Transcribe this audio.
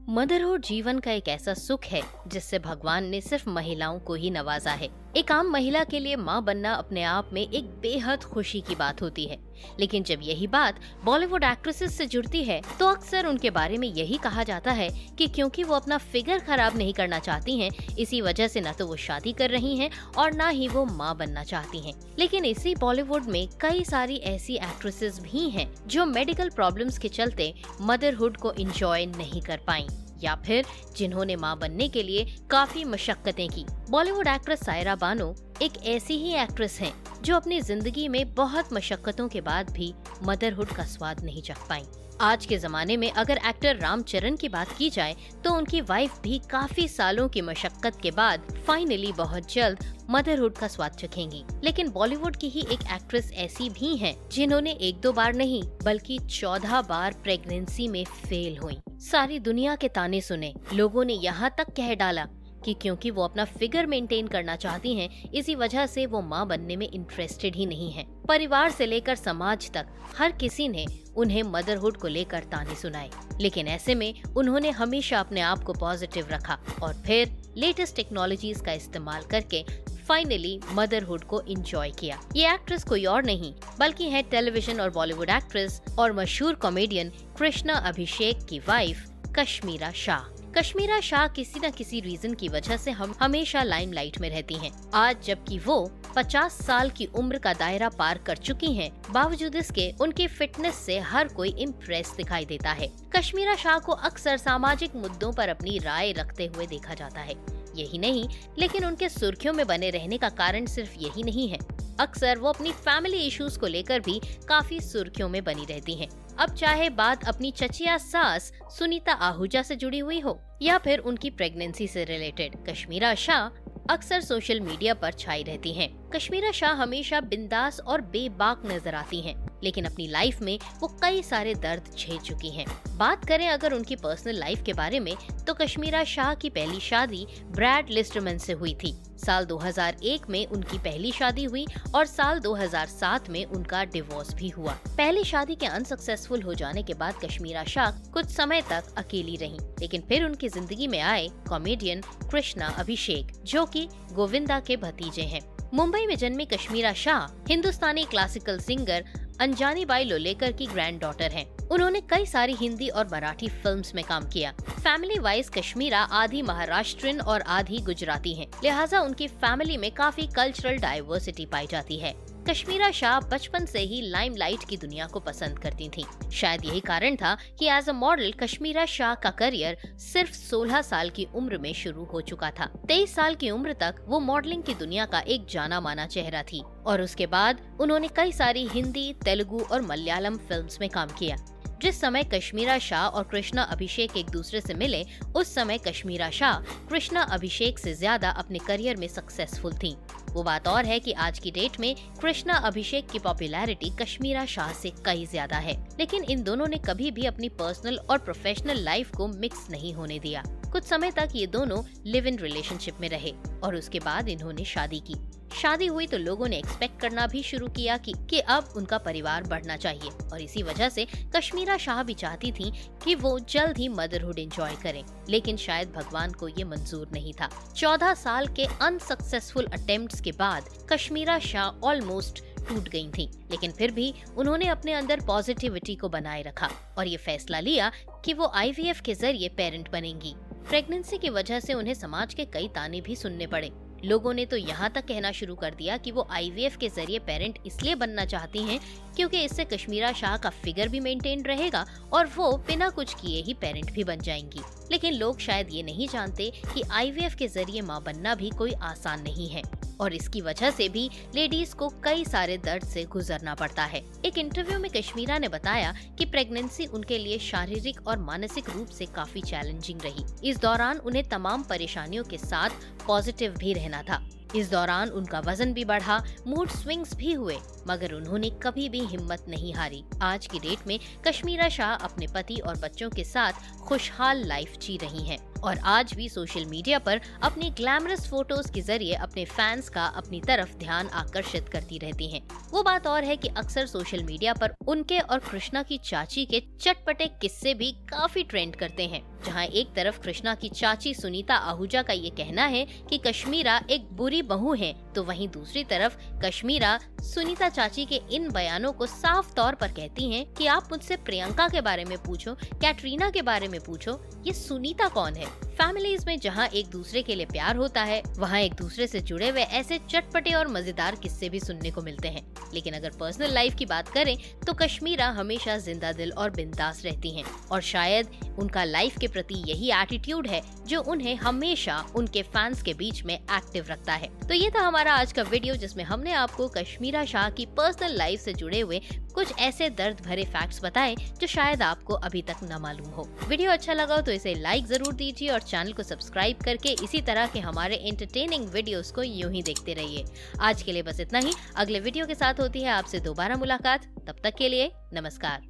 Motherhood जीवन का एक ऐसा सुख है जिससे भगवान ने सिर्फ महिलाओं को ही नवाजा है। एक आम महिला के लिए माँ बनना अपने आप में एक बेहद खुशी की बात होती है, लेकिन जब यही बात बॉलीवुड एक्ट्रेसेस से जुड़ती है तो अक्सर उनके बारे में यही कहा जाता है कि क्योंकि वो अपना फिगर खराब नहीं करना चाहती हैं, इसी वजह से न तो वो शादी कर रही हैं और न ही वो माँ बनना चाहती हैं। लेकिन इसी बॉलीवुड में कई सारी ऐसी एक्ट्रेसेस भी हैं जो मेडिकल प्रॉब्लम्स के चलते मदरहुड को एंजॉय नहीं कर पाई या फिर जिन्होंने माँ बनने के लिए काफी मशक्कतें की। बॉलीवुड एक्ट्रेस सायरा बानो एक ऐसी ही एक्ट्रेस हैं जो अपनी जिंदगी में बहुत मशक्कतों के बाद भी मदरहुड का स्वाद नहीं चख पाई। आज के जमाने में अगर एक्टर रामचरण की बात की जाए तो उनकी वाइफ भी काफी सालों की मशक्कत के बाद फाइनली बहुत जल्द मदरहुड का स्वाद चखेंगी। लेकिन बॉलीवुड की ही एक एक्ट्रेस ऐसी भी हैं जिन्होंने एक दो बार नहीं बल्कि 14 बार प्रेगनेंसी में फेल हुई। सारी दुनिया के ताने सुने, लोगों ने यहाँ तक कह डाला कि क्योंकि वो अपना फिगर मेंटेन करना चाहती हैं, इसी वजह से वो माँ बनने में इंटरेस्टेड ही नहीं है। परिवार से लेकर समाज तक हर किसी ने उन्हें मदरहुड को लेकर ताने सुनाए, लेकिन ऐसे में उन्होंने हमेशा अपने आप को पॉजिटिव रखा और फिर लेटेस्ट टेक्नोलॉजीज का इस्तेमाल करके फाइनली मदरहुड को एंजॉय किया। ये एक्ट्रेस कोई और नहीं बल्कि है टेलीविजन और बॉलीवुड एक्ट्रेस और मशहूर कॉमेडियन कृष्णा अभिषेक की वाइफ कश्मीरा शाह। कश्मीरा शाह किसी न किसी रीजन की वजह से हम हमेशा लाइमलाइट में रहती हैं। आज जबकि वो 50 साल की उम्र का दायरा पार कर चुकी हैं, बावजूद इसके उनकी फिटनेस से हर कोई इम्प्रेस दिखाई देता है। कश्मीरा शाह को अक्सर सामाजिक मुद्दों पर अपनी राय रखते हुए देखा जाता है। यही नहीं, लेकिन उनके सुर्खियों में बने रहने का कारण सिर्फ यही नहीं है। अक्सर वो अपनी फैमिली इश्यूज को लेकर भी काफी सुर्खियों में बनी रहती हैं। अब चाहे बात अपनी चचिया सास सुनीता आहूजा से जुड़ी हुई हो या फिर उनकी प्रेगनेंसी से रिलेटेड, कश्मीरा शाह अक्सर सोशल मीडिया पर छाई रहती हैं। कश्मीरा शाह हमेशा बिंदास और बेबाक नजर आती हैं, लेकिन अपनी लाइफ में वो कई सारे दर्द झेल चुकी हैं। बात करें अगर उनकी पर्सनल लाइफ के बारे में तो कश्मीरा शाह की पहली शादी ब्रैड लिस्टरमैन से हुई थी। साल 2001 में उनकी पहली शादी हुई और साल 2007 में उनका डिवोर्स भी हुआ। पहली शादी के अनसक्सेसफुल हो जाने के बाद कश्मीरा शाह कुछ समय तक अकेली रहीं, लेकिन फिर उनकी जिंदगी में आए कॉमेडियन कृष्णा अभिषेक, जो कि गोविंदा के भतीजे हैं। मुंबई में जन्मी कश्मीरा शाह हिंदुस्तानी क्लासिकल सिंगर अंजानी बाई लोलेकर की ग्रैंड डॉटर हैं। उन्होंने कई सारी हिंदी और मराठी फिल्म्स में काम किया। फैमिली वाइज कश्मीरा आधी महाराष्ट्रियन और आधी गुजराती हैं, लिहाजा उनकी फैमिली में काफी कल्चरल डाइवर्सिटी पाई जाती है। कश्मीरा शाह बचपन से ही लाइमलाइट की दुनिया को पसंद करती थीं। शायद यही कारण था कि as a model Kashmira Shah का करियर सिर्फ 16 साल की उम्र में शुरू हो चुका था। 23 साल की उम्र तक वो मॉडलिंग की दुनिया का एक जाना माना चेहरा थी और उसके बाद उन्होंने कई सारी हिंदी, तेलुगु और मलयालम फिल्म्स में काम किया। जिस समय कश्मीरा शाह और कृष्णा अभिषेक एक दूसरे से मिले, उस समय कश्मीरा शाह कृष्णा अभिषेक से ज्यादा अपने करियर में सक्सेसफुल थीं। वो बात और है कि आज की डेट में कृष्णा अभिषेक की पॉपुलैरिटी कश्मीरा शाह से कई ज्यादा है, लेकिन इन दोनों ने कभी भी अपनी पर्सनल और प्रोफेशनल लाइफ को मिक्स नहीं होने दिया। कुछ समय तक ये दोनों लिव इन रिलेशनशिप में रहे और उसके बाद इन्होंने शादी की। शादी हुई तो लोगों ने एक्सपेक्ट करना भी शुरू किया कि अब उनका परिवार बढ़ना चाहिए और इसी वजह से कश्मीरा शाह भी चाहती थी कि वो जल्द ही मदरहुड एंजॉय करें, लेकिन शायद भगवान को ये मंजूर नहीं था। 14 साल के अनसक्सेसफुल अटेम्प्ट्स के बाद कश्मीरा शाह ऑलमोस्ट टूट गई थी, लेकिन फिर भी उन्होंने अपने अंदर पॉजिटिविटी को बनाए रखा और ये फैसला लिया कि वो IVF के जरिए पेरेंट बनेंगी। प्रेगनेंसी की वजह से उन्हें समाज के कई ताने भी सुनने पड़े। लोगों ने तो यहाँ तक कहना शुरू कर दिया कि वो IVF के जरिए पेरेंट इसलिए बनना चाहती हैं क्योंकि इससे कश्मीरा शाह का फिगर भी मेंटेन रहेगा और वो बिना कुछ किए ही पेरेंट भी बन जाएंगी। लेकिन लोग शायद ये नहीं जानते कि IVF के जरिए माँ बनना भी कोई आसान नहीं है और इसकी वजह से भी लेडीज को कई सारे दर्द से गुजरना पड़ता है। एक इंटरव्यू में कश्मीरा ने बताया कि प्रेगनेंसी उनके लिए शारीरिक और मानसिक रूप से काफी चैलेंजिंग रही। इस दौरान उन्हें तमाम परेशानियों के साथ पॉजिटिव भी रहना था। इस दौरान उनका वजन भी बढ़ा, मूड स्विंग्स भी हुए, मगर उन्होंने कभी भी हिम्मत नहीं हारी। आज की डेट में कश्मीरा शाह अपने पति और बच्चों के साथ खुशहाल लाइफ जी रही हैं। और आज भी सोशल मीडिया पर अपनी ग्लैमरस फोटोज के जरिए अपने फैंस का अपनी तरफ ध्यान आकर्षित करती रहती हैं। वो बात और है कि अक्सर सोशल मीडिया पर उनके और कृष्णा की चाची के चटपटे किस्से भी काफी ट्रेंड करते हैं। जहां एक तरफ कृष्णा की चाची सुनीता आहूजा का ये कहना है कि कश्मीरा एक बुरी बहू है, तो वहीं दूसरी तरफ कश्मीरा सुनीता चाची के इन बयानों को साफ तौर पर कहती हैं कि आप मुझसे प्रियंका के बारे में पूछो, कैटरीना के बारे में पूछो, ये सुनीता कौन है। फैमिलीज में जहां एक दूसरे के लिए प्यार होता है, वहां एक दूसरे से जुड़े हुए ऐसे चटपटे और मजेदार किस्से भी सुनने को मिलते हैं। लेकिन अगर पर्सनल लाइफ की बात करें तो कश्मीरा हमेशा जिंदा दिल और बिंदास रहती हैं, और शायद उनका लाइफ के प्रति यही एटीट्यूड है जो उन्हें हमेशा उनके फैंस के बीच में एक्टिव रखता है। तो ये था हमारा आज का वीडियो, जिसमें हमने आपको कश्मीरा शाह की पर्सनल लाइफ से जुड़े हुए कुछ ऐसे दर्द भरे फैक्ट्स बताए जो शायद आपको अभी तक न मालूम हो। वीडियो अच्छा लगा तो इसे लाइक जरूर दीजिए और चैनल को सब्सक्राइब करके इसी तरह के हमारे एंटरटेनिंग वीडियोस को यूं ही देखते रहिए। आज के लिए बस इतना ही। अगले वीडियो के साथ होती है आपसे दोबारा मुलाकात। तब तक के लिए नमस्कार।